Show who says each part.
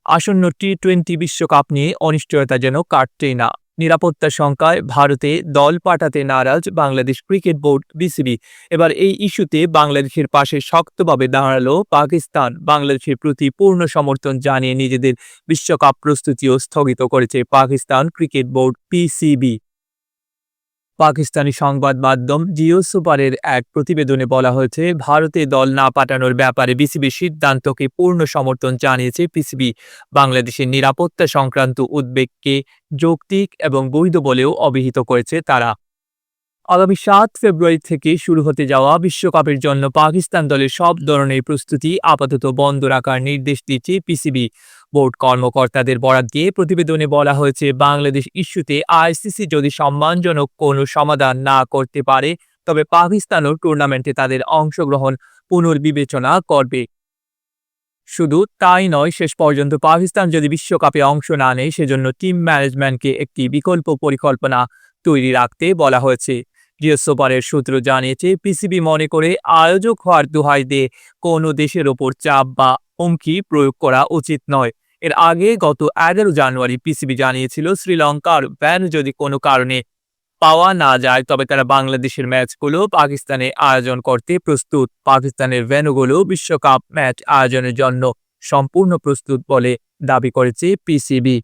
Speaker 1: আসন্ন টি-20 বিশ্বকাপ নিয়ে অনিশ্চয়তা যেন কাটছেই না। নিরাপত্তা শঙ্কায় ভারতে দল পাঠাতে নারাজ বাংলাদেশ ক্রিকেট বোর্ড বিসিবি। এবার এই ইস্যুতে বাংলাদেশের পাশে শক্তভাবে দাঁড়ালো পাকিস্তান। বাংলাদেশের প্রতি পূর্ণ সমর্থন জানিয়ে নিজেদের বিশ্বকাপ প্রস্তুতিও স্থগিত করেছে Pakistan cricket board PCB. Pakistani সংবাদ মাধ্যম জিও সুপারের এক প্রতিবেদনে বলা হয়েছে, ভারতে দল না পাঠানোর ব্যাপারে বিসিবির সিদ্ধান্তকে পূর্ণ সমর্থন জানিয়েছে পিসিবি। বাংলাদেশের নিরাপত্তা সংক্রান্ত উদ্বেগকে যৌক্তিক এবং বৈধ বলেও অভিহিত করেছে তারা। আগামী ৭ ফেব্রুয়ারি থেকে শুরু হতে যাওয়া বিশ্বকাপের জন্য পাকিস্তান দলের সব ধরনের প্রস্তুতি আপাতত বন্ধ রাখার নির্দেশ দিচ্ছে পিসিবি। বোর্ড কর্মকর্তাদের বরাত দিয়ে প্রতিবেদনে বলা হয়েছে, বাংলাদেশ ইস্যুতে আইসিসি যদি সম্মানজনক কোনো সমাধান না করতে পারে, তবে পাকিস্তানও টুর্নামেন্টে তাদের অংশগ্রহণ পুনর্বিবেচনা করবে। শুধু তাই নয়, শেষ পর্যন্ত পাকিস্তান যদি বিশ্বকাপে অংশ না নেয়, সেজন্য টিম ম্যানেজমেন্টকে একটি বিকল্প পরিকল্পনা তৈরি রাখতে বলা হয়েছে। জিও সুপারের সূত্র জানিয়েছে, পিসিবি মনে করে আয়োজক হওয়ার দোহাই দিয়ে কোনো দেশের ওপর চাপ বা হুমকি প্রয়োগ করা উচিত নয়। এর আগে গত 11 জানুয়ারি পিসিবি জানিয়েছিল, শ্রীলঙ্কার ব্যান যদি কোনো কারণে পাওয়া না যায়, তবে তারা বাংলাদেশের ম্যাচগুলো পাকিস্তানে আয়োজন করতে প্রস্তুত। পাকিস্তানের ভেন্যুগুলো বিশ্বকাপ ম্যাচ আয়োজনের জন্য সম্পূর্ণ প্রস্তুত বলে দাবি করেছে পিসিবি।